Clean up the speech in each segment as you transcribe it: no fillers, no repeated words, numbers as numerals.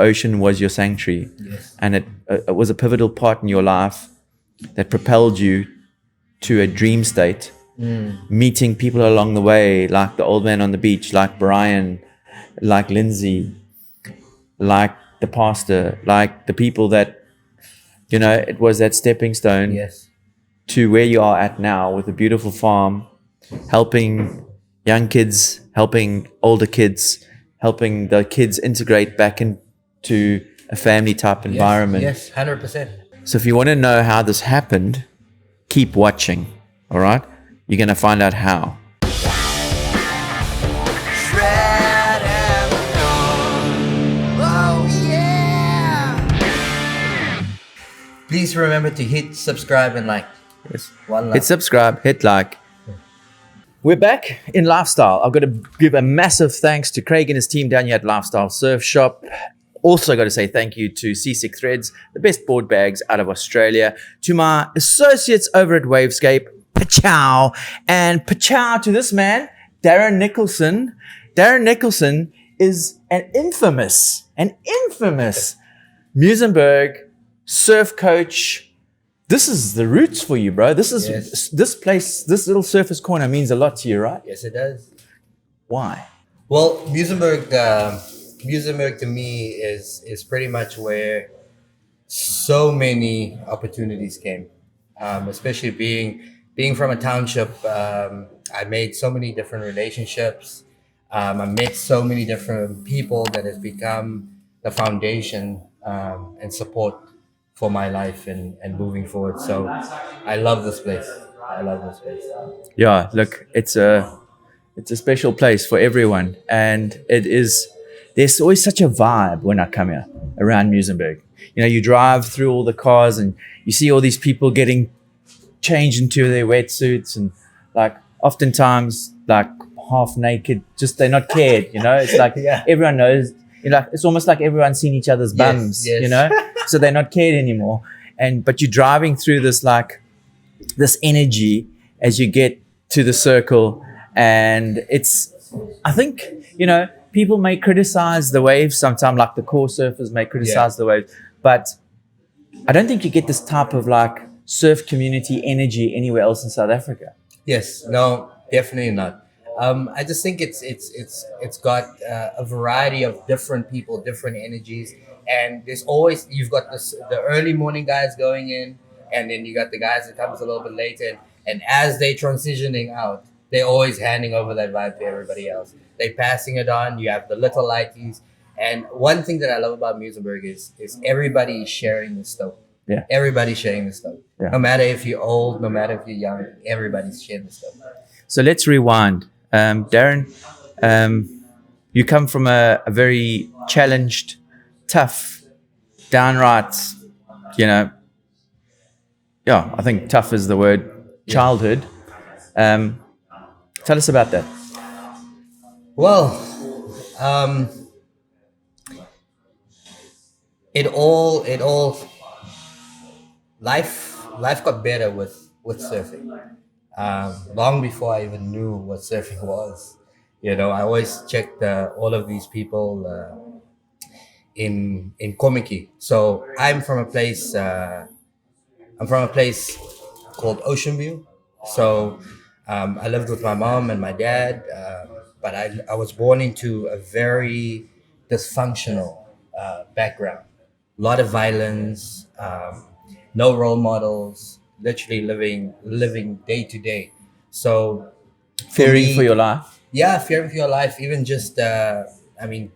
ocean was your sanctuary. Yes. And it was a pivotal part in your life that propelled you to a dream state, meeting people along the way, like the old man on the beach, like Brian, like Lindsay, like the pastor, like the people that, it was that stepping stone Yes. to where you are at now with a beautiful farm, helping young kids, helping older kids, helping the kids integrate back into a family type environment. Yes, 100%. So if you want to know how this happened, keep watching, all right? You're going to find out how. Please remember to hit subscribe and like. Yes. One love. Hit subscribe, hit like. We're back in Lifestyle. I've got to give a massive thanks to Craig and his team down here at Lifestyle Surf Shop. Also got to say thank you to Seasick Threads, the best board bags out of Australia. To my associates over at Wavescape, Pachow. And Pachow to this man, Darron Nicholson. Darron Nicholson is an infamous Muizenberg surf coach. This is the roots for you, bro. This is This place, this little surfers corner means a lot to you, right? Yes, it does. Why? Well, Muizenberg to me is pretty much where so many opportunities came. Especially being from a township, I made so many different relationships. I met so many different people that has become the foundation and support for my life and moving forward. So I love this place. Yeah, look, it's a special place for everyone, and there's always such a vibe when I come here around Muizenberg. You drive through all the cars and you see all these people getting changed into their wetsuits and like oftentimes like half naked, just they're not cared, it's like everyone knows, it's almost like everyone's seen each other's bums, so they're not cared anymore. But you're driving through this energy as you get to the circle, and I think, people may criticize the waves sometimes, like the core surfers may criticize the waves, but I don't think you get this type of like surf community energy anywhere else in South Africa. Yes, no, definitely not. I just think it's got a variety of different people, different energies, and you've got the early morning guys going in, and then you got the guys that comes a little bit later, and as they transitioning out, they're always handing over that vibe to everybody else. They're passing it on. You have the little lighties, and one thing that I love about Muizenberg is everybody sharing the stove. Yeah, everybody's sharing the stove. Yeah. No matter if you're old, no matter if you're young, everybody's sharing the stove. So let's rewind. Darron, you come from a very challenged, tough, downright, I think tough is the word, childhood. Tell us about that. Well, life got better with surfing. Long before I even knew what surfing was, I always checked all of these people in Komiki. So I'm from a place called Ocean View. So I lived with my mom and my dad, but I was born into a very dysfunctional background. A lot of violence, no role models, literally living day to day. So fearing for your life. Yeah, fearing for your life. Even just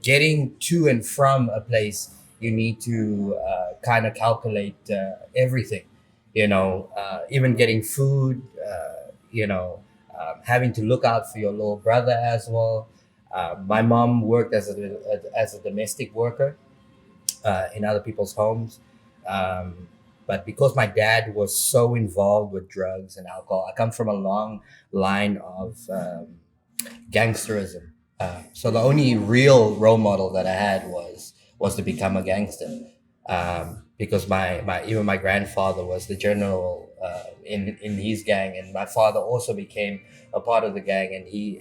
getting to and from a place, you need to kind of calculate everything. Even getting food. Having to look out for your little brother as well. My mom worked as a domestic worker in other people's homes. But because my dad was so involved with drugs and alcohol, I come from a long line of gangsterism. So the only real role model that I had was to become a gangster. Because even my grandfather was the general in his gang, and my father also became a part of the gang,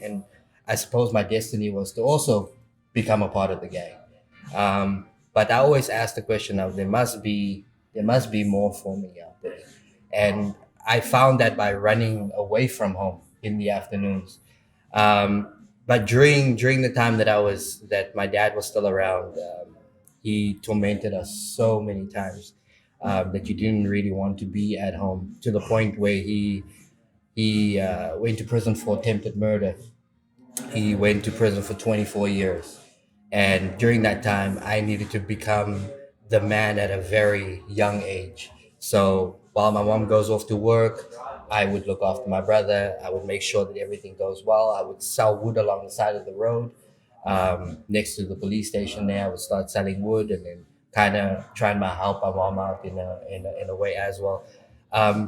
and I suppose my destiny was to also become a part of the gang. But I always ask the question of there must be more for me out there. And I found that by running away from home in the afternoons. But during the time that my dad was still around, he tormented us so many times that you didn't really want to be at home, to the point where he went to prison for attempted murder. He went to prison for 24 years. And during that time, I needed to become the man at a very young age. So while my mom goes off to work, I would look after my brother. I would make sure that everything goes well. I would sell wood along the side of the road, next to the police station there. I would start selling wood, and then kind of trying to help my mom out in a way as well.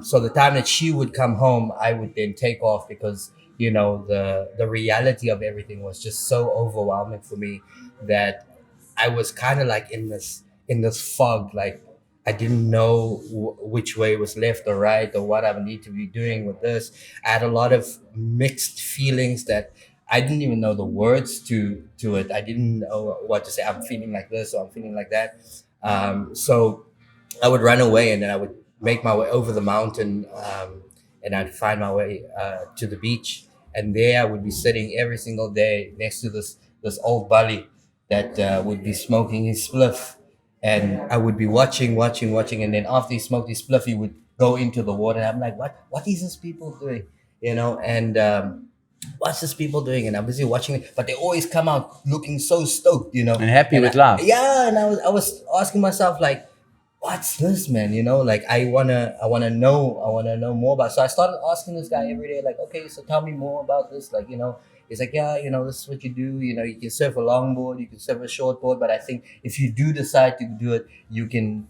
So the time that she would come home, I would then take off, because the reality of everything was just so overwhelming for me that I was kind of like in this fog. Like, I didn't know which way was left or right, or what I would need to be doing with this. I had a lot of mixed feelings that I didn't even know the words to it. I didn't know what to say. I'm feeling like this, or I'm feeling like that. So I would run away, and then I would make my way over the mountain, and I'd find my way to the beach. And there I would be sitting every single day next to this old bully that would be smoking his spliff. And I would be watching. And then after he smoked his spliff, he would go into the water. And I'm like, what is this people doing? And what's this people doing? And I'm busy watching it, but they always come out looking so stoked, And happy with life. Yeah, and I was asking myself, like, what's this, man? Like, I wanna know more about. So I started asking this guy every day, like, okay, so tell me more about this. Like, he's like, yeah, this is what you do. You can surf a longboard, you can surf a shortboard, but I think if you do decide to do it, you can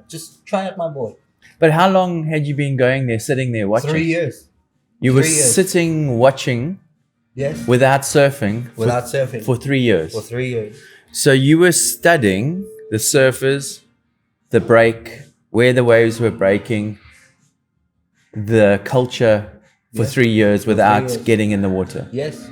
just try out my board. But how long had you been going there, sitting there watching? 3 years. You were 3 years. sitting watching Yes. without surfing for 3 years. For 3 years. So you were studying the surfers, the break, where the waves were breaking, the culture for Yes. 3 years without 3 years. getting in the water. Yes,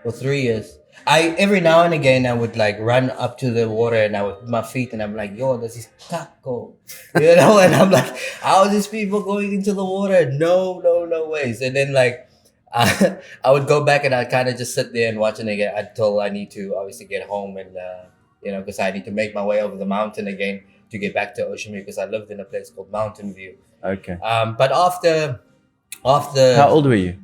for 3 years. I every now and again I would like run up to the water, and I would put my feet, and I'm like, yo, this is taco, and I'm like, how are these people going into the water? No ways. And then like I would go back, and I kind of just sit there and watch it again until I need to obviously get home, and because I need to make my way over the mountain again to get back to Ocean View, because I lived in a place called Mountain View. Okay. But after How old were you?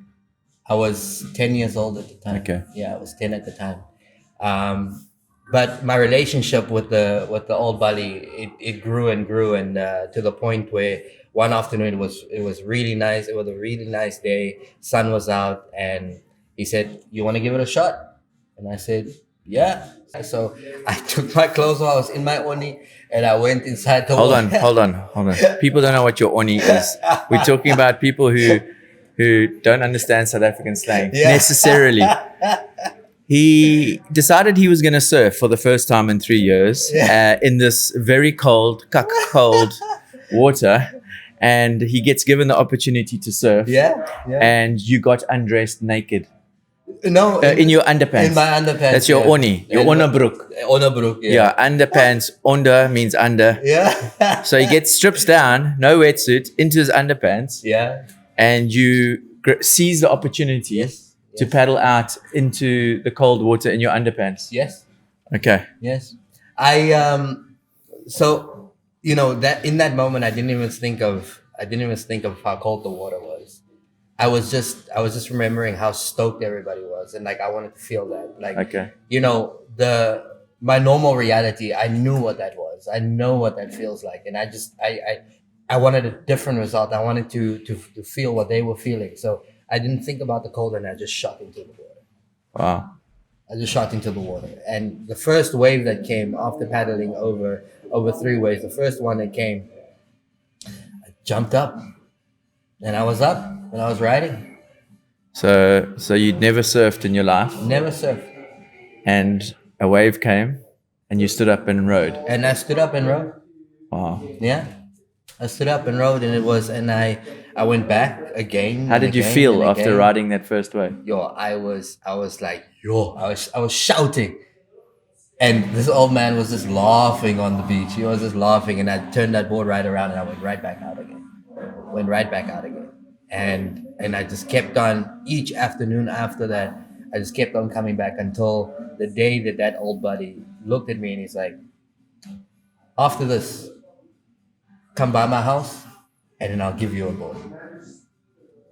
I was 10 years old at the time. Okay. Yeah, I was 10 at the time. But my relationship with the old bully, it grew and grew, and to the point where one afternoon it was really nice. It was a really nice day. Sun was out, and he said, "You want to give it a shot?" And I said, "Yeah." So I took my clothes off. I was in my oni, and I went inside the Hold water. on. People don't know what your oni is. We're talking about people who don't understand South African slang Yeah. necessarily. He decided he was going to surf for the first time in 3 years in this very cold water, and he gets given the opportunity to surf. Yeah. And you got undressed naked No, in your underpants. in my underpants. That's your yeah. oni, your And- onderbroek. Onderbroek, yeah. Yeah, underpants. Onder means under. Yeah. So he gets strips down, no wetsuit, into his underpants, Yeah. and you seize the opportunity Yes. to paddle out into the cold water in your underpants. Yes. Okay. Yes. So that in that moment I didn't even think of how cold the water was. I was just remembering how stoked everybody was, and like I wanted to feel that. Like Okay. my normal reality, I knew what that was. I know what that feels like, and I wanted a different result. I wanted to feel what they were feeling. So I didn't think about the cold, and I just shot into the water. Wow. I just shot into the water, and the first wave that came after paddling over 3 waves, the first one that came, I jumped up, and I was up, and I was riding. So you'd never surfed in your life, Never surfed, and a wave came, and you stood up and rode. and I stood up and rode. Wow. Yeah, I stood up and rode, and I went back again. How and did you again feel and after again. riding that first wave? I was like, I was shouting. And this old man was just laughing on the beach. He was just laughing, and I turned that board right around, and I went right back out again. Went right back out again. And I just kept on each afternoon after that. I just kept on coming back until the day that that old buddy looked at me and he's like, after this, come by my house, and then I'll give you a board.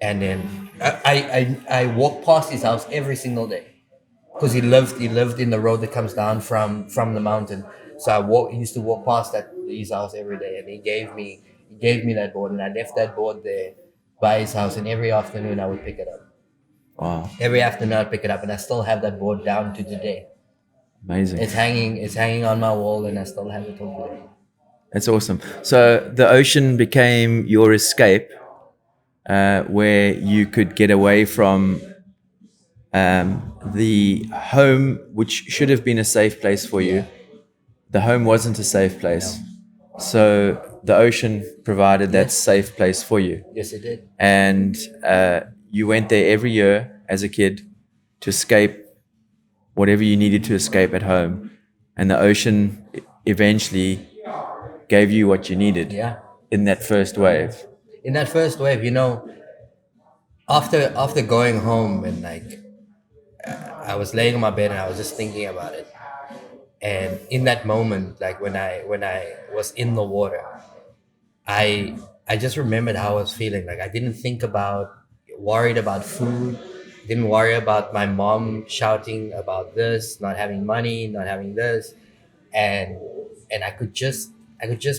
And then I walk past his house every single day because he lived in the road that comes down from the mountain. So he used to walk past his house every day, and he gave me that board, and I left that board there by his house, and every afternoon I would pick it up. Wow, Every afternoon I'd pick it up, and I still have that board down to today. amazing. It's hanging on my wall, and I still have it till today. That's awesome. So the ocean became your escape, where you could get away from the home, which should have been a safe place for you. The home wasn't a safe place. So the ocean provided that safe place for you. Yes, it did. And you went there every year as a kid to escape whatever you needed to escape at home. And the ocean eventually gave you what you needed Yeah. in that first wave. In that first wave, after going home, and like I was laying on my bed and I was just thinking about it. And in that moment, like when I was in the water, I just remembered how I was feeling. Like I didn't worried about food, didn't worry about my mom shouting about this, not having money, not having this, and I could just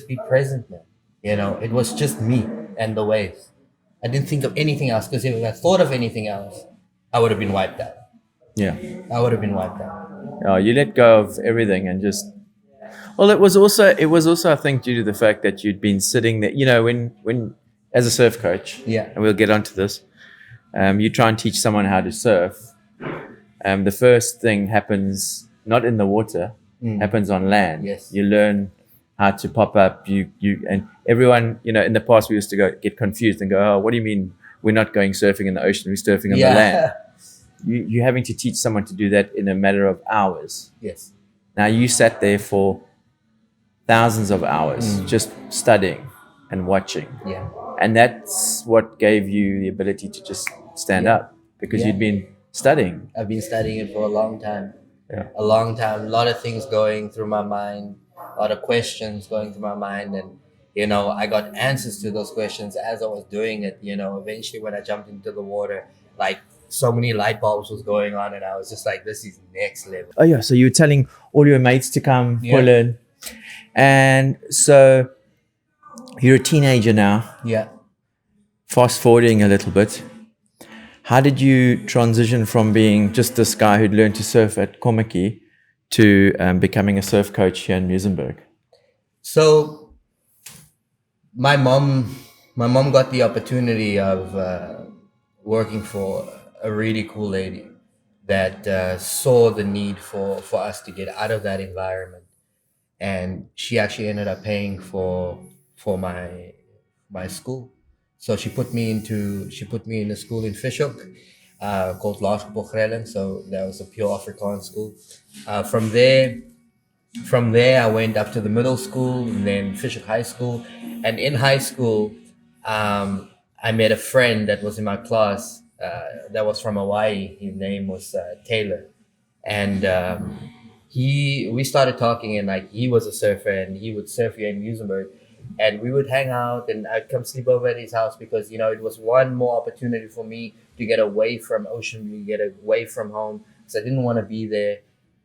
be present now. It was just me and the waves. I didn't think of anything else, because if I thought of anything else, I would have been wiped out. Yeah. I would have been wiped out. Oh, you let go of everything and just. Well, it was also I think due to the fact that you'd been sitting there. When as a surf coach. Yeah. And we'll get onto this. You try and teach someone how to surf. The first thing happens not in the water, happens on land. Yes. You learn how to pop up. You and everyone. In the past we used to get confused and go, "Oh, what do you mean we're not going surfing in the ocean? We're surfing on the land." You're having to teach someone to do that in a matter of hours. Yes. Now you sat there for thousands of hours just studying and watching. Yeah. And that's what gave you the ability to just stand up, because you'd been studying. I've been studying it for a long time. Yeah. A long time. A lot of things going through my mind, a lot of questions going through my mind. And, I got answers to those questions as I was doing it. Eventually when I jumped into the water, like so many light bulbs was going on, and I was just like, this is next level. Oh, yeah. So you were telling all your mates to come pull Yeah. in. And so you're a teenager now. Yeah. Fast forwarding a little bit. How did you transition from being just this guy who'd learned to surf at Komaki to becoming a surf coach here in Muizenberg? So my mom got the opportunity of working for a really cool lady that saw the need for us to get out of that environment, and she actually ended up paying for my school. So she put me in a school in Fishhoek called Laagpogrellen. So that was a pure Afrikaans school. From there, I went up to the middle school, and then Fishhoek High School. And in high school, I met a friend that was in my class that was from Hawaii. His name was Taylor. And we started talking, and like he was a surfer, and he would surf here in Muizenberg. And we would hang out, and I'd come sleep over at his house because, it was one more opportunity for me to get away from ocean, to get away from home. So I didn't want to be there.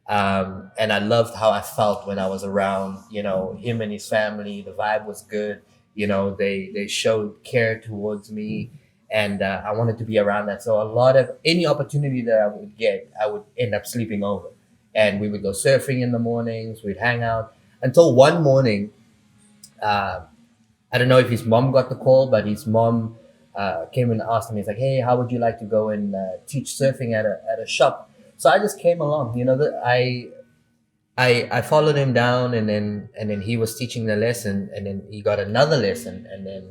And I loved how I felt when I was around, him and his family. The vibe was good. They showed care towards me, and I wanted to be around that. So any opportunity that I would get, I would end up sleeping over. And we would go surfing in the mornings. We'd hang out until one morning. I don't know if his mom got the call, but his mom came and asked him. He's like, "Hey, how would you like to go and teach surfing at a shop?" So I just came along. I followed him down, and then he was teaching the lesson, and then he got another lesson, and then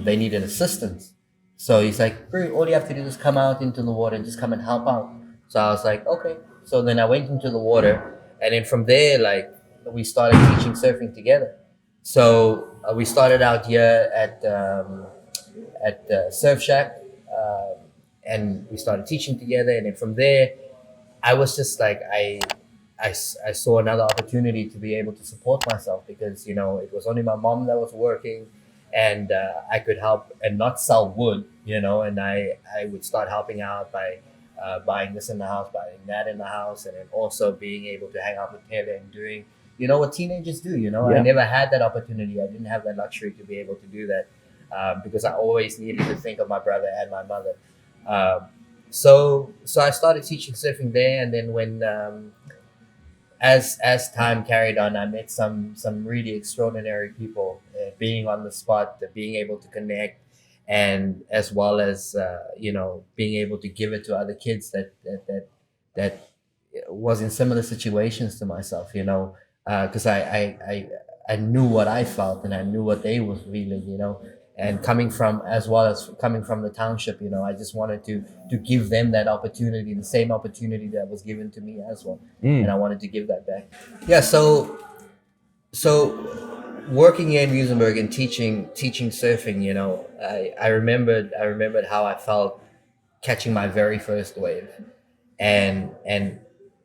they needed assistance. So he's like, "Bro, all you have to do is come out into the water and just come and help out." So I was like, "Okay." So then I went into the water, and then from there, like, we started teaching surfing together. So we started out here at Surf Shack, and we started teaching together. And then from there, I was just like, I saw another opportunity to be able to support myself, because it was only my mom that was working, and I could help and not sell wood, and I would start helping out by buying this in the house, buying that in the house, and then also being able to hang out with Taylor and doing what teenagers do. I Yeah. never had that opportunity. I didn't have that luxury to be able to do that, because I always needed to think of my brother and my mother. Um, so I started teaching surfing there, and then when as time carried on, I met some really extraordinary people. Being on the spot, being able to connect, and as well as being able to give it to other kids that was in similar situations to myself. Because I knew what I felt, and I knew what they was feeling. And coming from, as well as coming from the township, I just wanted to give them that opportunity, the same opportunity that was given to me as well, and I wanted to give that back. Yeah, so working here in Musenberg and teaching surfing, I remembered how I felt catching my very first wave, and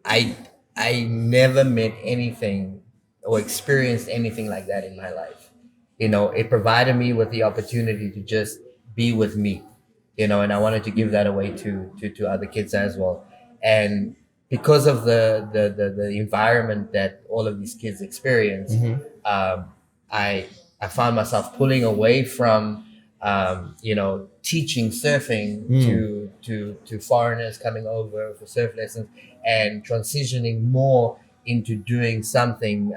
I I never met anything or experienced anything like that in my life. It provided me with the opportunity to just be with me, and I wanted to give that away to other kids as well. And because of the environment that all of these kids experience, um, I I found myself pulling away from teaching surfing to foreigners coming over for surf lessons, and transitioning more into doing something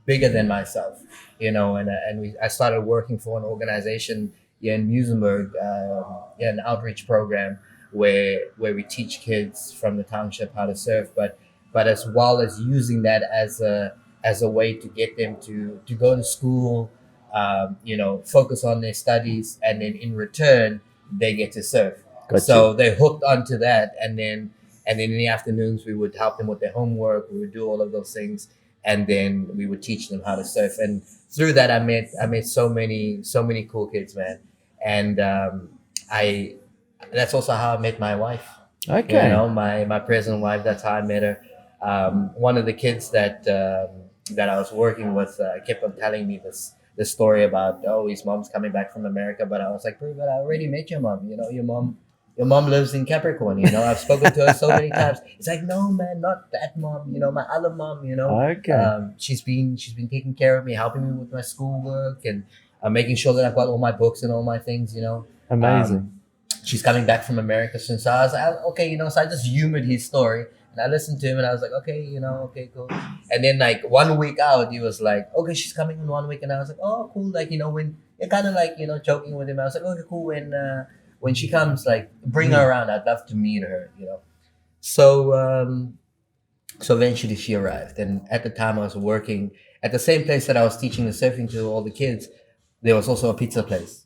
bigger than myself, and I started working for an organization here in Musenberg, an outreach program where we teach kids from the township how to surf, but as well as using that as a way to get them to go to school, focus on their studies, and then in return they get to surf. Got So you. they're hooked onto that, and then in the afternoons we would help them with their homework. We would do all of those things, and then we would teach them how to surf. And through that, I met so many cool kids, man. And I that's also how I met my wife. Okay. My present wife. That's how I met her. One of the kids that I was working with kept on telling me this story about, oh, his mom's coming back from America. But I was like, bro, but I already met your mom. Your mom lives in Capricorn. I've spoken to her so many times. It's like, no, man, not that mom. My other mom. Okay. She's been taking care of me, helping me with my schoolwork, and making sure that I've got all my books and all my things. Amazing. She's coming back from America soon. So I was like, okay, so I just humored his story, and I listened to him, and I was like, okay, okay, cool. And then like 1 week out, he was like, okay, she's coming in 1 week, and I was like, oh, cool. Like, when you're kind of like, joking with him, I was like, okay, cool. When she comes, like, bring her around. I'd love to meet her. So eventually she arrived, and at the time I was working at the same place that I was teaching the surfing to all the kids. There was also a pizza place,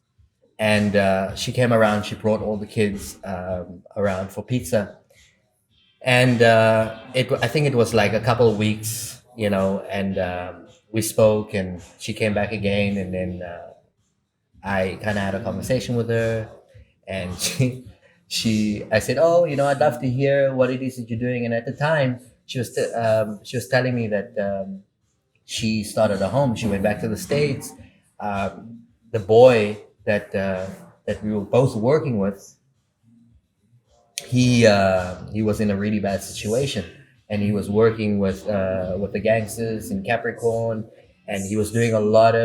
and she came around. She brought all the kids around for pizza, and I think it was like a couple of weeks, and we spoke, and she came back again, and then I kind of had a conversation with her, and I said, oh, I'd love to hear what it is that you're doing. And at the time, she was telling me that she started a home. She went back to the States. The boy that we were both working with, he was in a really bad situation, and he was working with the gangsters in Capricorn, and he was doing not a lot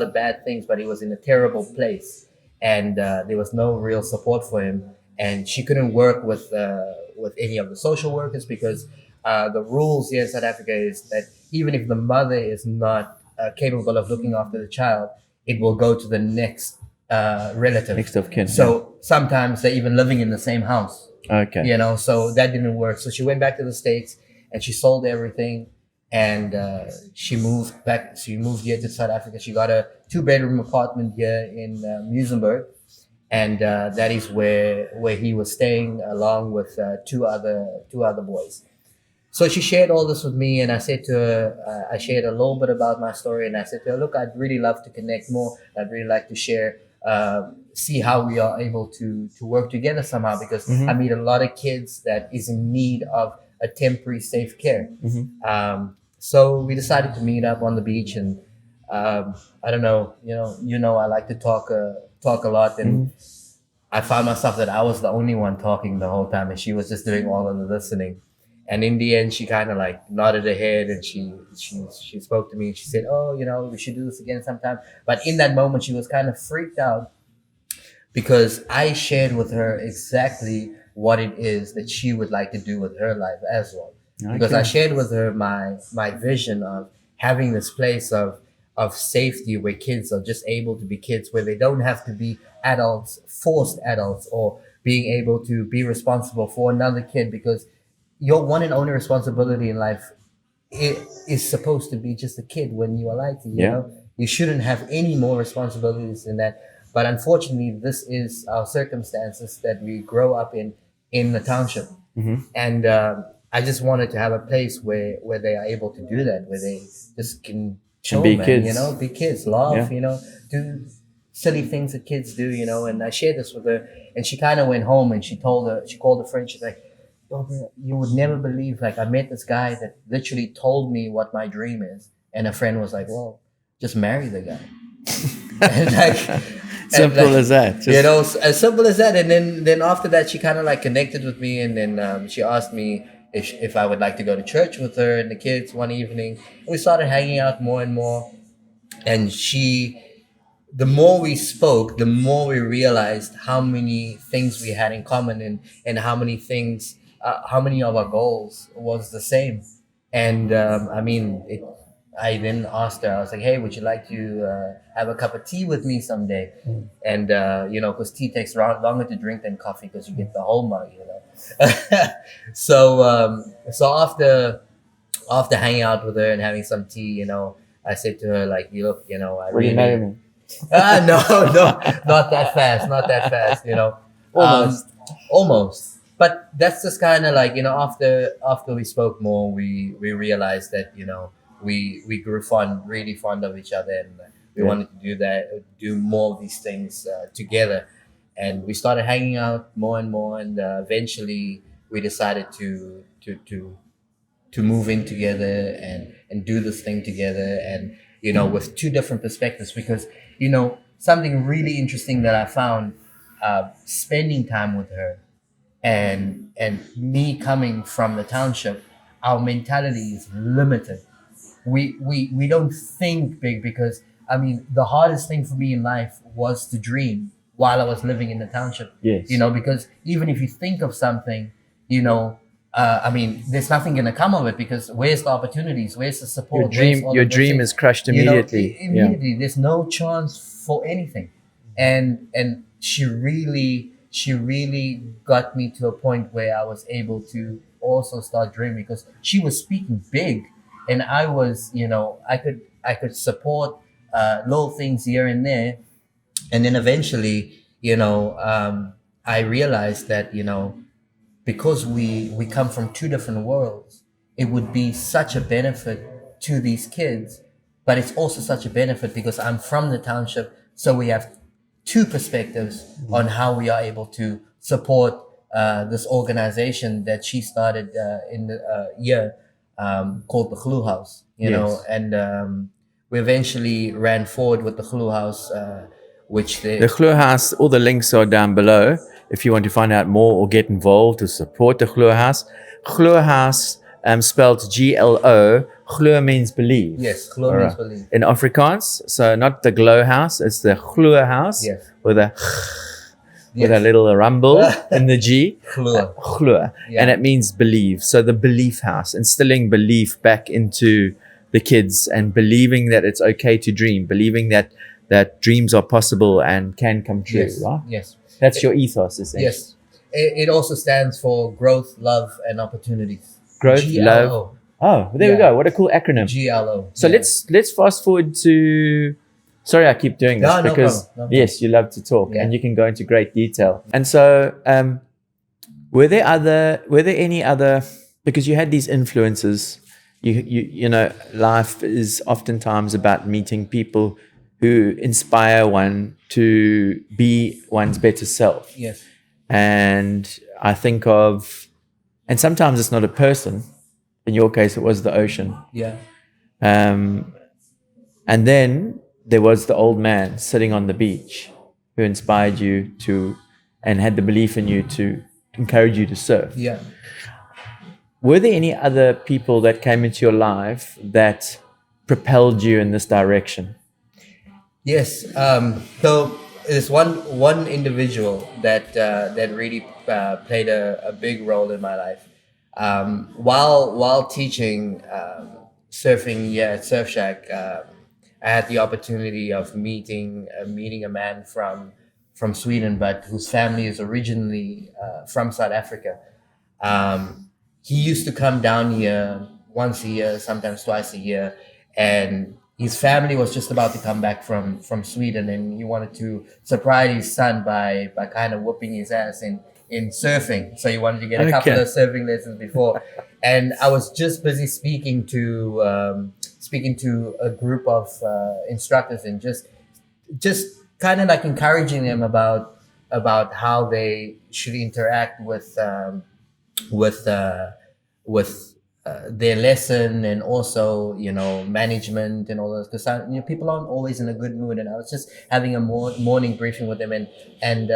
of bad things, but he was in a terrible place, and there was no real support for him, and she couldn't work with any of the social workers, because the rules here in South Africa is that even if the mother is not capable of looking after the child, it will go to the next relative. Next of kin. So sometimes they're even living in the same house, Okay. so that didn't work. So she went back to the States, and she sold everything, and she moved here to South Africa. She got a 2-bedroom apartment here in Musenberg, and that is where he was staying, along with two other boys. So she shared all this with me, and I said to her, I shared a little bit about my story, and I said to her, look, I'd really love to connect more. I'd really like to share, see how we are able to work together somehow, because I meet a lot of kids that is in need of a temporary safe care. So we decided to meet up on the beach, and I don't know, I like to talk a lot, and I found myself that I was the only one talking the whole time, and she was just doing all of the listening. And in the end, she kind of like nodded her head, and she spoke to me, and she said, "Oh, we should do this again sometime." But in that moment, she was kind of freaked out because I shared with her exactly what it is that she would like to do with her life as well. Because I shared with her my vision of having this place of safety where kids are just able to be kids, where they don't have to be adults, forced adults, or being able to be responsible for another kid, because your one and only responsibility in life is supposed to be just a kid when you are alive. You shouldn't have any more responsibilities than that. But unfortunately, this is our circumstances that we grow up in the township. And I just wanted to have a place where they are able to do that, where they just can chill, be man, kids. be kids, laugh, do silly things that kids do, and I shared this with her, and she kind of went home and she called a friend. She's like, "Oh, bro, you would never believe, like, I met this guy that literally told me what my dream is." And a friend was like, "Well, just marry the guy." And Simple as that. As simple as that. And then after that, she kind of like connected with me, and then she asked me if I would like to go to church with her and the kids one evening. And we started hanging out more and more, and the more we spoke, the more we realized how many things we had in common, and how many things, how many of our goals was the same. And I then asked her, I was like, "Hey, would you like to have a cup of tea with me someday?" And, because tea takes longer to drink than coffee, because you get the whole mug, So after hanging out with her and having some tea, I said to her, like, "Look, I Will you marry me?" no, not that fast, almost. But that's just kind of like, after we spoke more, we realized that, we grew really fond of each other, and we wanted to do more of these things together. And we started hanging out more and more, and eventually we decided to move in together and do this thing together, and with two different perspectives, because something really interesting that I found, spending time with her and me coming from the township, our mentality is limited. We don't think big, because the hardest thing for me in life was to dream while I was living in the township. Yes. Because even if you think of something, there's nothing going to come of it, because where's the opportunities? Where's the support? Your dream is crushed immediately. Immediately. There's no chance for anything. And she really got me to a point where I was able to also start dreaming, because she was speaking big, and I was, I could support little things here and there. And then eventually, I realized that, because we come from two different worlds, it would be such a benefit to these kids, but it's also such a benefit because I'm from the township. So we have two perspectives on how we are able to support this organization that she started in the year called the GloHouse, and we eventually ran forward with the GloHouse, which the GloHouse, all the links are down below if you want to find out more or get involved to support the GloHouse. GloHouse, spelled Glo. Glo means believe. Yes, Glo means believe. In Afrikaans, so not the GloHouse, it's the GloHouse. Yes. With a little rumble in the G. Glo. Yeah. And it means believe. So the belief house, instilling belief back into the kids, and believing that it's okay to dream, believing that dreams are possible and can come true, Yes. right? Yes. That's your ethos, essentially. Yes. It also stands for growth, love, and opportunities. Growth, GLO. love. Oh, there we go. What a cool acronym. GLO. So let's fast forward to. Sorry, I keep doing this No because problem. yes, you love to talk, Yeah. and you can go into great detail. And so, were there any other because you had these influences. You know, life is oftentimes about meeting people who inspire one to be one's better self. Yes. And I think of, and sometimes it's not a person. In your case, it was the ocean. Yeah. And then there was the old man sitting on the beach who inspired you to, and had the belief in you to encourage you to surf. Yeah. Were there any other people that came into your life that propelled you in this direction? Yes. So there's one individual that really played a big role in my life. While teaching surfing at Surf Shack, I had the opportunity of meeting a man from Sweden, but whose family is originally from South Africa. He used to come down here once a year, sometimes twice a year, and his family was just about to come back from Sweden, and he wanted to surprise his son by kind of whooping his ass in surfing. So he wanted to get a couple of surfing lessons before, and I was just busy speaking to a group of instructors and just kind of like encouraging them about how they should interact with their lesson, and also, you know, management and all those, because people aren't always in a good mood. And I was just having a morning briefing with them, and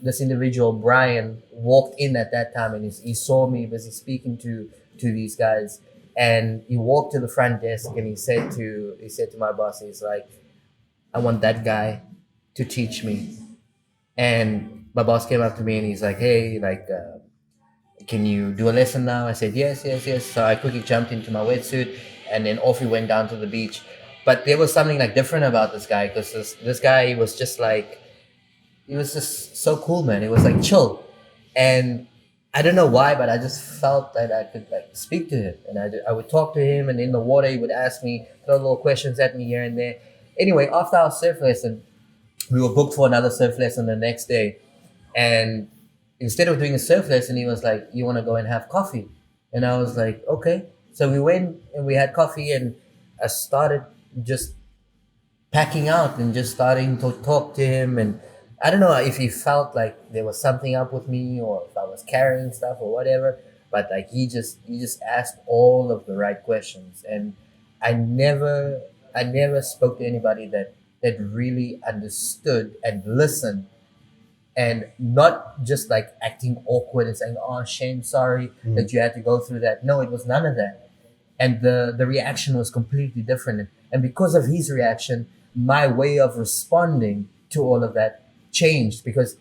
this individual, Brian, walked in at that time, and he saw me busy speaking to these guys, and he walked to the front desk, and he said to my boss, he's like, I want that guy to teach me. And my boss came up to me and he's like, hey, like, can you do a lesson now? I said, yes. So I quickly jumped into my wetsuit, and then off we went down to the beach. But there was something like different about this guy, because this guy was just like, he was just so cool, man. He was like chill. And I don't know why, but I just felt that I could like speak to him, and I would talk to him, and in the water he would ask me, throw little questions at me here and there. Anyway, after our surf lesson, we were booked for another surf lesson the next day, and instead of doing a surf lesson, he was like, you want to go and have coffee? And I was like, okay. So we went and we had coffee, and I started just packing out and just starting to talk to him. And I don't know if he felt like there was something up with me, or if I was carrying stuff or whatever, but like he just asked all of the right questions. And I never spoke to anybody that really understood and listened, and not just like acting awkward and saying, oh, shame, sorry that you had to go through that. No, it was none of that. And the reaction was completely different. And because of his reaction, my way of responding to all of that changed, because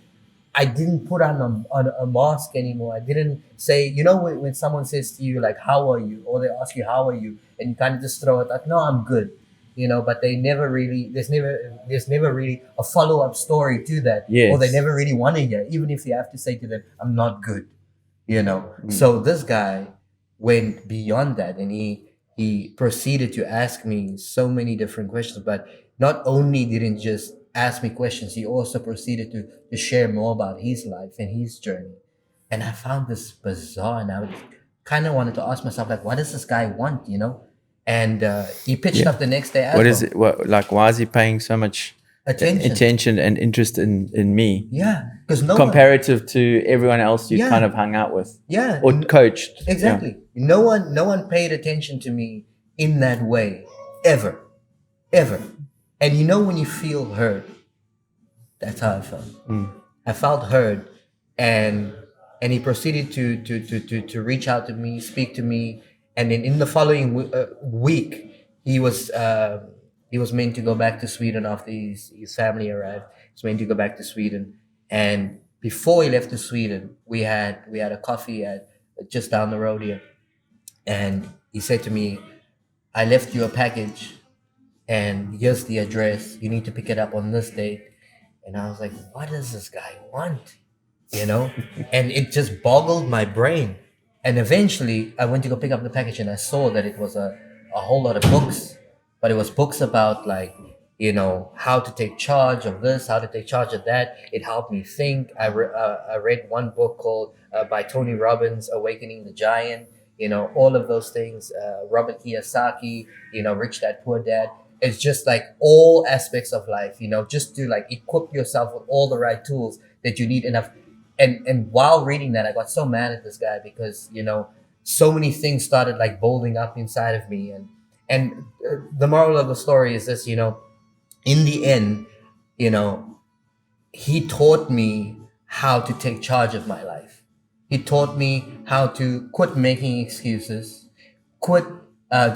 I didn't put on a mask anymore. I didn't say, you know, when someone says to you, like, how are you? Or they ask you, how are you? And you kind of just throw it like, no, I'm good. You know, but there's never really a follow-up story to that. Yes. Or they never really want to hear, even if you have to say to them, I'm not good, you know. So this guy went beyond that, and he proceeded to ask me so many different questions. But not only didn't just ask me questions, he also proceeded to share more about his life and his journey. And I found this bizarre, and I kind of wanted to ask myself, like, what does this guy want, you know? And he pitched up the next day. What is it? Like, why is he paying so much attention and interest in me? Yeah, because comparative to everyone else you kind of hung out with, or coached. Exactly. Yeah. No one paid attention to me in that way, ever. And you know, when you feel heard, that's how I felt. I felt heard, and he proceeded to reach out to me, speak to me. And then in the following week, he was meant to go back to Sweden after his family arrived. He was meant to go back to Sweden. And before he left to Sweden, we had a coffee at just down the road here. And he said to me, I left you a package, and here's the address. You need to pick it up on this date. And I was like, what does this guy want? You know? And it just boggled my brain. And eventually, I went to go pick up the package, and I saw that it was a whole lot of books. But it was books about, like, you know, how to take charge of this, how to take charge of that. It helped me think. I read one book called by Tony Robbins, Awakening the Giant. all of those things, Robert Kiyosaki, Rich Dad Poor Dad. It's just like all aspects of life, just to like equip yourself with all the right tools that you need enough. And while reading that, I got so mad at this guy because, so many things started like building up inside of me. And the moral of the story is this, in the end, he taught me how to take charge of my life. He taught me how to quit making excuses, quit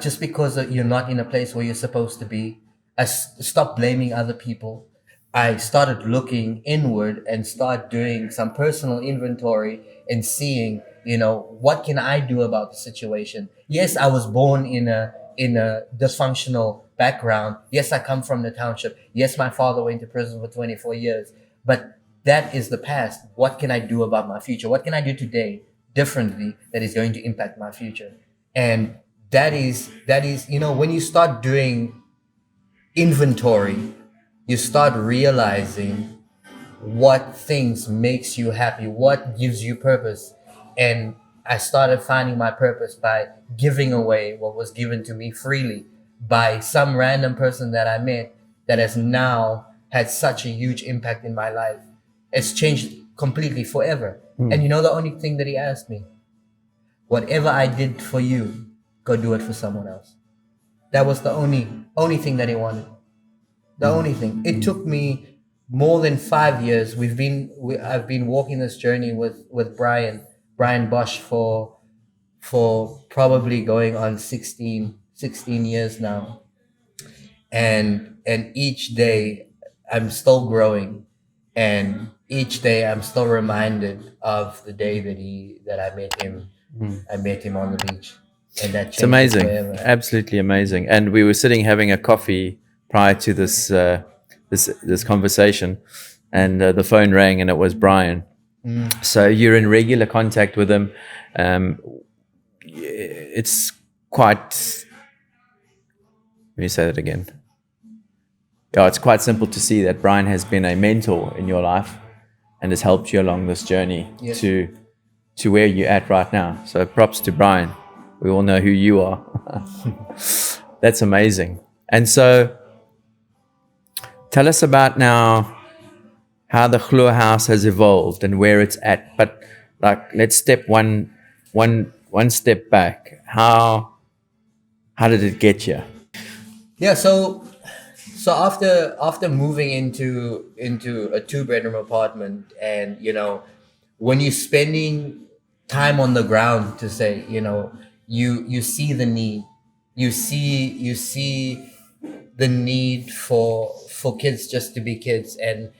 just because you're not in a place where you're supposed to be. Stop blaming other people. I started looking inward and start doing some personal inventory and seeing, what can I do about the situation? Yes, I was born in a dysfunctional background. Yes, I come from the township. Yes, my father went to prison for 24 years. But that is the past. What can I do about my future? What can I do today differently that is going to impact my future? And that is, when you start doing inventory, you start realizing what things makes you happy, what gives you purpose. And I started finding my purpose by giving away what was given to me freely by some random person that I met that has now had such a huge impact in my life. It's changed completely forever. And the only thing that he asked me, whatever I did for you, go do it for someone else. That was the only thing that he wanted. The only thing. It took me more than 5 years. I've been walking this journey with Brian Bosch for probably going on 16 years now. And each day I'm still growing, and each day I'm still reminded of the day that I met him. I met him on the beach, and that changed. It's amazing, forever. absolutely amazing. And we were sitting having a coffee prior to this conversation, and the phone rang, and it was Brian. So you're in regular contact with him. It's quite. Let me say that again. Yeah, it's quite simple to see that Brian has been a mentor in your life and has helped you along this journey to where you're at right now. So props to Brian. We all know who you are. That's amazing. And so tell us about now how the GloHouse has evolved and where it's at. But like, let's step one step back. How did it get you? Yeah, so after moving into a 2-bedroom apartment, and when you're spending time on the ground, to say, you see the need, you see the need for kids just to be kids, and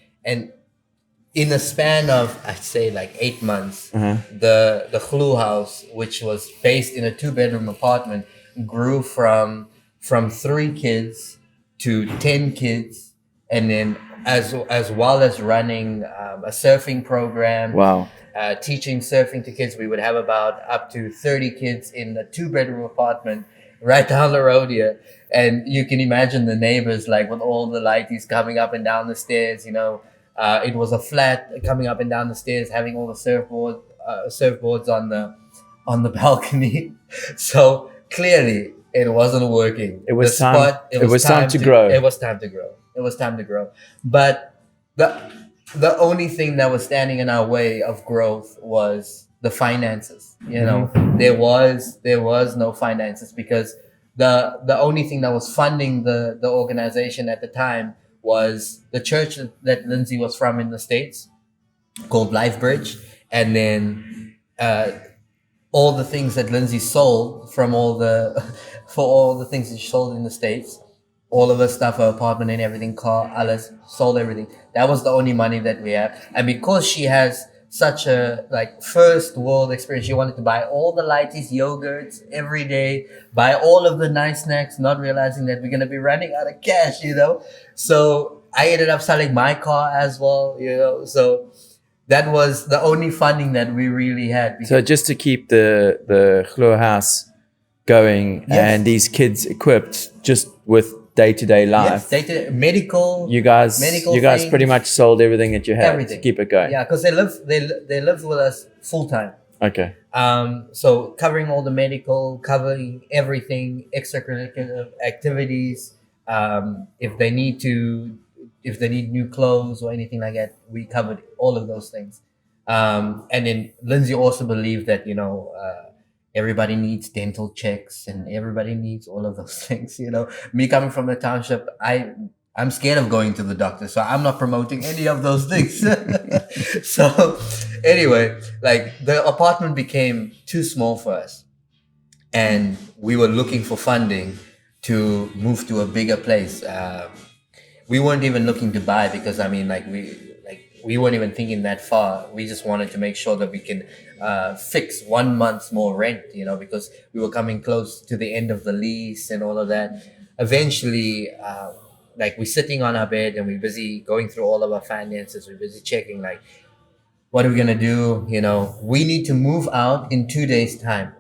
in a span of, I'd say, like 8 months, the GloHouse, which was based in a 2-bedroom apartment, grew from 3 kids to 10 kids, and then as well as running a surfing program. Wow. Teaching surfing to kids. We would have about up to 30 kids in a 2-bedroom apartment right down the road here. And you can imagine the neighbors, like, with all the lighties coming up and down the stairs, it was a flat coming up and down the stairs, having all the surfboards on the balcony. So clearly it wasn't working. It was time to grow. It was time to grow. But the only thing that was standing in our way of growth was the finances. There was no finances, because the only thing that was funding the organization at the time was the church that Lindsay was from in the States, called LifeBridge, and then all the things that Lindsay sold for all the things that she sold in the States, all of her stuff, her apartment and everything, car, alles, sold everything. That was the only money that we had. And because she has such a first world experience, she wanted to buy all the lighties, yogurts every day, buy all of the nice snacks, not realizing that we're going to be running out of cash, So I ended up selling my car as well, So that was the only funding that we really had. So just to keep the GloHouse going, and these kids equipped just with day-to-day life. Yes, day-to-day medical. You guys things, pretty much sold everything that you had everything to keep it going. Yeah, because they live with us full time. Okay. So covering all the medical, covering everything, extracurricular activities. If they need to, if they need new clothes or anything like that, we covered all of those things. And then Lindsay also believed that everybody needs dental checks and everybody needs all of those things. Me coming from the township, I'm scared of going to the doctor, so I'm not promoting any of those things. So anyway, like the apartment became too small for us, and we were looking for funding to move to a bigger place. We weren't even looking to buy because I mean, we weren't even thinking that far. We just wanted to make sure that we can fix 1 month's more rent, because we were coming close to the end of the lease and all of that. Eventually, like we're sitting on our bed and we're busy going through all of our finances. We're busy checking like, what are we gonna do? We need to move out in 2 days' time.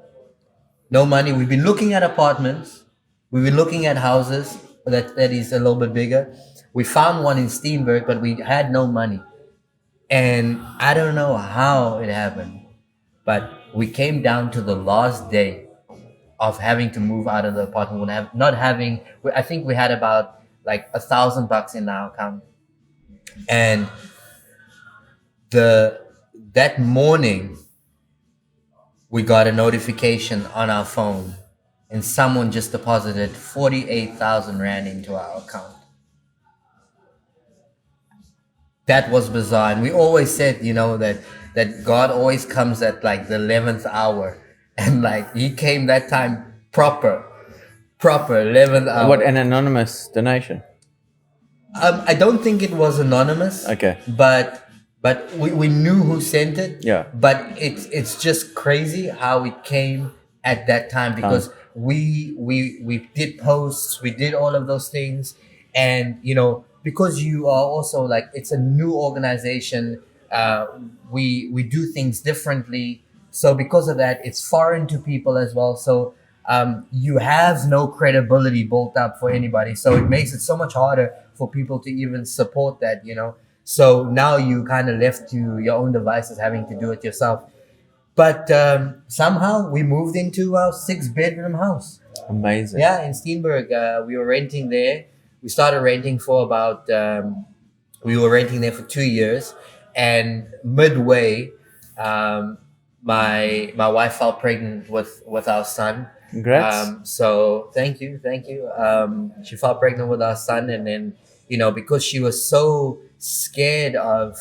No money. We've been looking at apartments. We've been looking at houses that is a little bit bigger. We found one in Steenberg, but we had no money. And I don't know how it happened, but we came down to the last day of having to move out of the apartment. Not having, I think we had about like $1,000 in our account. And that morning, we got a notification on our phone, and someone just deposited 48,000 rand into our account. That was bizarre, and we always said, that God always comes at like the 11th hour, and like He came that time proper 11th hour. What, an anonymous donation? I don't think it was anonymous. Okay. But we knew who sent it. Yeah. But it's just crazy how it came at that time, because we did posts, we did all of those things, and because you are also like, it's a new organization, we do things differently. So because of that, it's foreign to people as well. So you have no credibility built up for anybody. So it makes it so much harder for people to even support that, So now you kind of left to your own devices, having to do it yourself. But somehow we moved into our 6-bedroom house. Amazing. Yeah, in Steenberg. We were renting there. We started renting for about, we were renting there for 2 years. And midway, my wife fell pregnant with our son. Congrats. So thank you. She fell pregnant with our son, and then because she was so scared of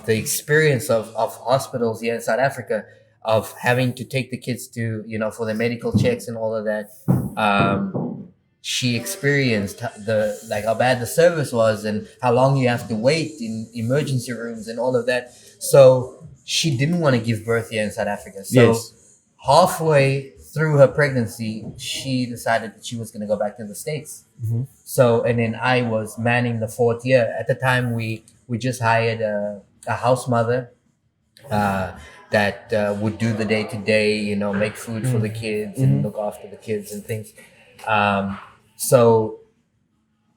the experience of hospitals here in South Africa, of having to take the kids to for the medical checks and all of that. She experienced how bad the service was and how long you have to wait in emergency rooms and all of that. So she didn't want to give birth here in South Africa. So Yes. halfway through her pregnancy, she decided that she was going to go back to the States. Mhm. So, and then I was manning the 4th year. At the time, we just hired a house mother that would do the day-to-day, make food for the kids and look after the kids and things. So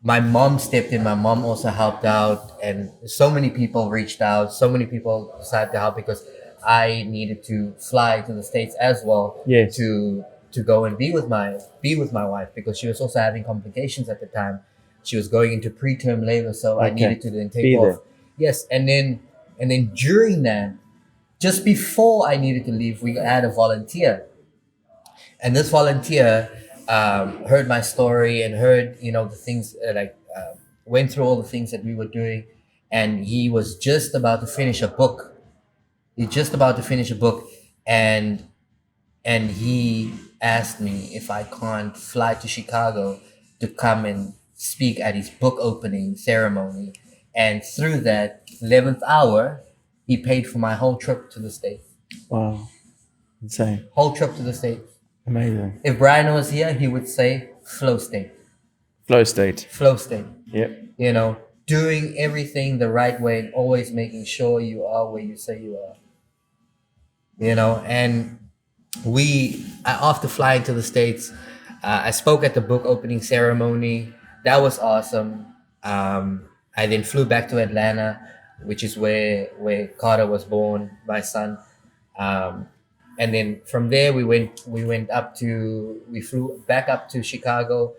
my mom stepped in. My mom also helped out, and so many people reached out. So many people decided to help, because I needed to fly to the States as well. Yes. To go and be with my wife, because she was also having complications at the time. She was going into preterm labor, so I Okay. needed to then take Be off. there. Yes, and then during that, just before I needed to leave, we had a volunteer, and this volunteer heard my story and heard the things, went through all the things that we were doing, and he was just about to finish a book. And he asked me if I can't fly to Chicago to come and speak at his book opening ceremony. And through that 11th hour, he paid for my whole trip to the States. Wow. Insane. Whole trip to the States. Amazing. If Brian was here, he would say flow state. Flow state. Flow state. Yep. Doing everything the right way and always making sure you are where you say you are. And after flying to the States, I spoke at the book opening ceremony. That was awesome. I then flew back to Atlanta, which is where Carter was born, my son. and then from there we flew back up to Chicago.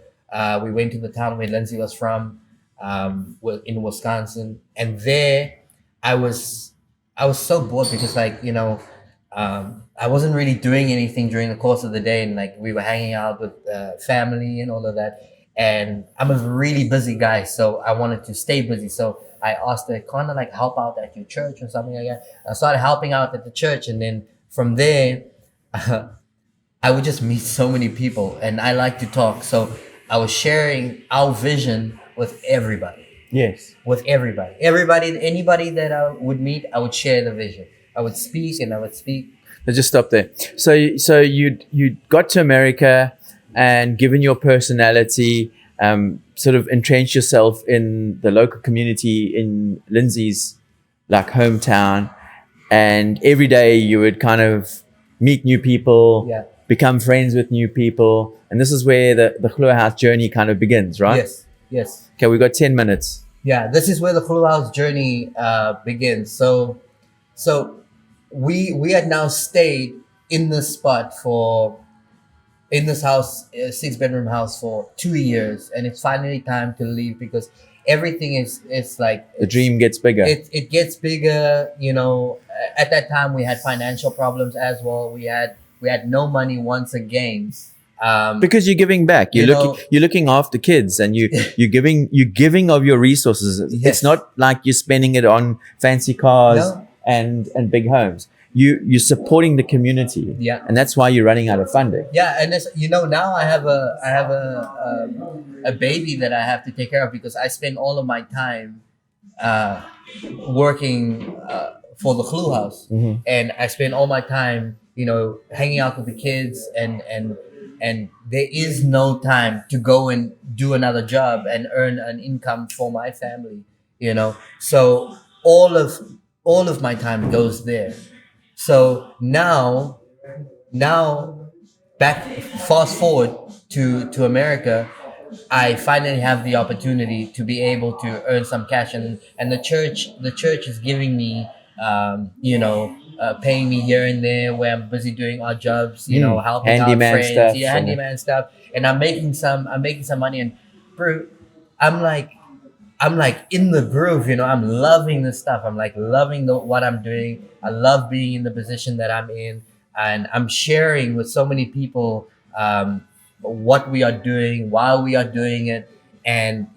We went to the town where Lindsay was from, in Wisconsin, and there I was I was so bored because I wasn't really doing anything during the course of the day, and like we were hanging out with family and all of that. And I'm a really busy guy, so I wanted to stay busy. So I asked her, kind of like help out at your church or something like that. I started helping out at the church, and then from there, I would just meet so many people, and I like to talk. So I was sharing our vision with everybody, Yes. anybody that I would meet, I would share the vision. I would speak and I would speak. Let's just stop there. So you got to America, and given your personality, sort of entrenched yourself in the local community in Lindsay's like hometown, and every day you would kind of meet new people, Yeah. become friends with new people, and this is where the GloHouse journey kind of begins, right? Yes. Okay, we got 10 minutes. Yeah, this is where the GloHouse journey begins. So we had now stayed in this spot in this house, a 6-bedroom house, for 2 years, and it's finally time to leave because everything it's like The dream gets bigger. it gets bigger. At that time we had financial problems as well. We had no money once again. Because you're giving back. You're looking after kids, and you're giving of your resources. Yes. It's not like you're spending it on fancy cars No. and big homes. You're supporting the community. Yeah. And that's why you're running out of funding. Yeah, and now I have a baby that I have to take care of because I spend all of my time working for the GloHouse, and I spend all my time hanging out with the kids, and there is no time to go and do another job and earn an income for my family. So all of my time goes there. So now fast forward to America, I finally have the opportunity to be able to earn some cash, and the church is giving me paying me here and there where I'm busy doing odd jobs, helping Handyman out friends, stuff, handyman stuff, and I'm making some money, and bro, I'm like in the groove, I'm loving this stuff. I'm like loving what I'm doing. I love being in the position that I'm in, and I'm sharing with so many people what we are doing, why we are doing it, and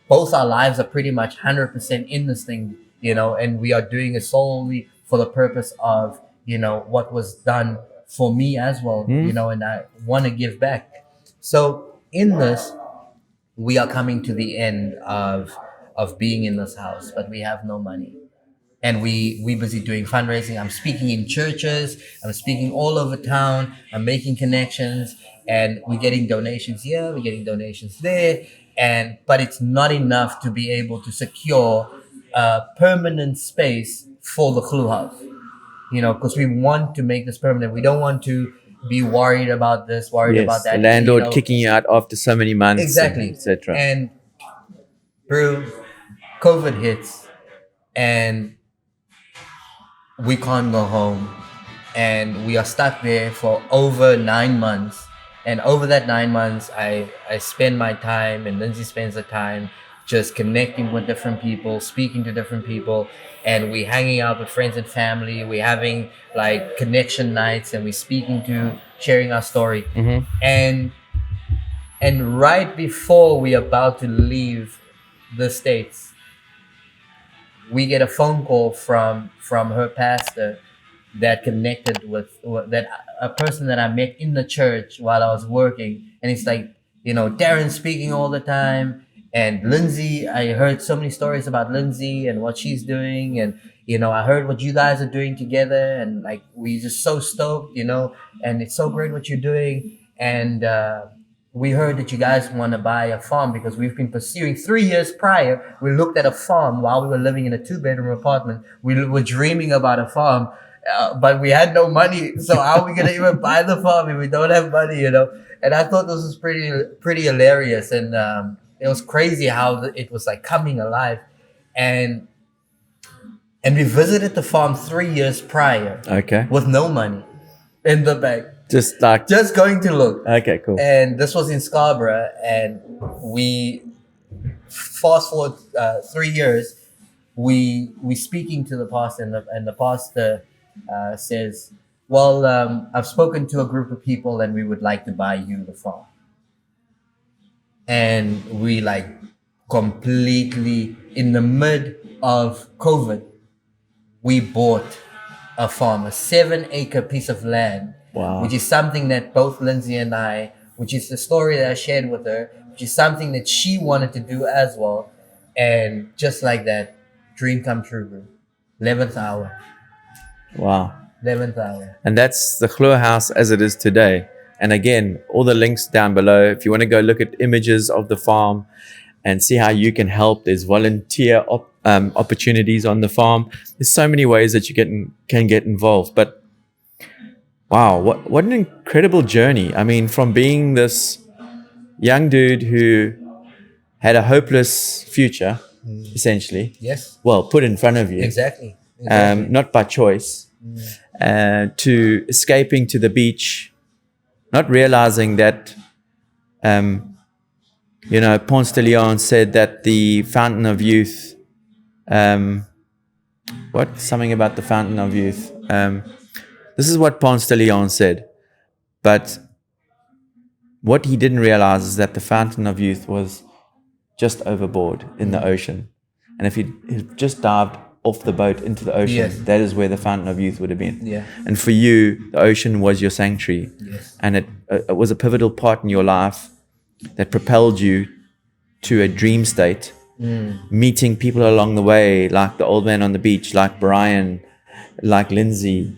both our lives are pretty much 100% in this thing, and we are doing it solely for the purpose of what was done for me as well, and I want to give back. So in this, we are coming to the end of being in this house, but we have no money, and we busy doing fundraising. I'm speaking in churches, I'm speaking all over town, I'm making connections, and we're getting donations here, we're getting donations there, but it's not enough to be able to secure a permanent space for the GloHouse, because we want to make this permanent. We don't want to be worried about this, about that. The landlord kicking you out after so many months. Exactly. Etc. And bro, COVID hits, and we can't go home, and we are stuck there for over 9 months. And over that 9 months, I spend my time, and Lindsay spends the time just connecting with different people, speaking to different people, and we hanging out with friends and family. We're having like connection nights, and we're sharing our story. And right before we're about to leave the States, we get a phone call from her pastor that connected with that a person that I met in the church while I was working, and it's like, Darron speaking all the time. And Lindsay, I heard so many stories about Lindsay and what she's doing, and I heard what you guys are doing together, and like we just so stoked, and it's so great what you're doing. And we heard that you guys want to buy a farm because we've been pursuing 3 years prior. We looked at a farm while we were living in a 2-bedroom apartment. We were dreaming about a farm, but we had no money. So how are we gonna even buy the farm if we don't have money? And I thought this was pretty hilarious, and it was crazy how it was like coming alive, and we visited the farm 3 years prior, Okay. with no money, in the back, Just like, just going to look. okay, cool. And this was in Scarborough, and we fast forward 3 years. We speaking to the pastor, and the pastor says, "Well, I've spoken to a group of people, and we would like to buy you the farm." And we like completely in the mid of COVID, we bought a farm, a 7-acre piece of land, Wow. which is something that both Lindsay and I, which is the story that I shared with her, which is something that she wanted to do as well. And just like that, dream come true, bro. 11th hour. Wow. 11th hour. And that's the GloHouse as it is today. And again, all the links down below. If you want to go look at images of the farm and see how you can help, there's volunteer opportunities on the farm. There's so many ways that you can get involved. But wow, what an incredible journey. I mean, from being this young dude who had a hopeless future, essentially. Yes. Well, put in front of you. Exactly. Not by choice. To escaping to the beach, not realizing that, Ponce de Leon said that the fountain of youth, something about the fountain of youth. This is what Ponce de Leon said, but what he didn't realize is that the fountain of youth was just overboard in the ocean. And if he just dived off the boat into the ocean, yes, that is where the fountain of youth would have been. Yeah. And for you, the ocean was your sanctuary. Yes. And it was a pivotal part in your life that propelled you to a dream state, meeting people along the way, like the old man on the beach, like Brian, like Lindsay,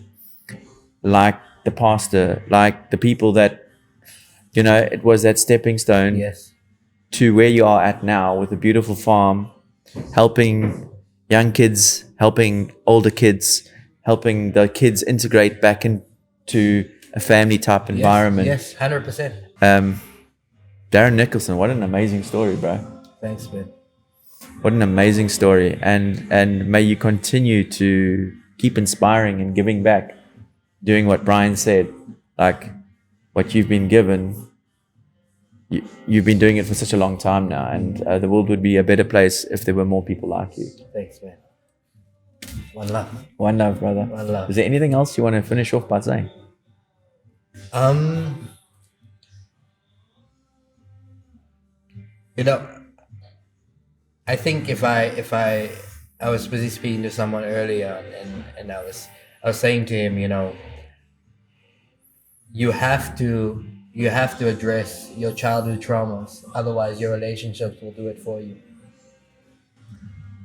like the pastor, like the people that, it was that stepping stone, yes, to where you are at now with a beautiful farm, helping young kids, helping older kids, helping the kids integrate back into a family type environment. Yes, 100%. Darron Nicholson, what an amazing story, bro. Thanks, man. What an amazing story. And may you continue to keep inspiring and giving back, doing what Brian said, like what you've been given. You've been doing it for such a long time now, and the world would be a better place if there were more people like you. Thanks, man. One love. One love, brother. One love. Is there anything else you want to finish off by saying? I think if I was busy speaking to someone earlier, and I was saying to him, you have to address your childhood traumas, otherwise your relationships will do it for you.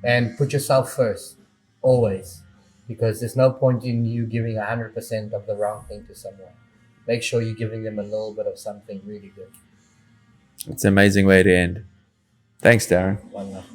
And put yourself first, always, because there's no point in you giving 100% of the wrong thing to someone. Make sure you're giving them a little bit of something really good. It's an amazing way to end. Thanks, Darron. One love.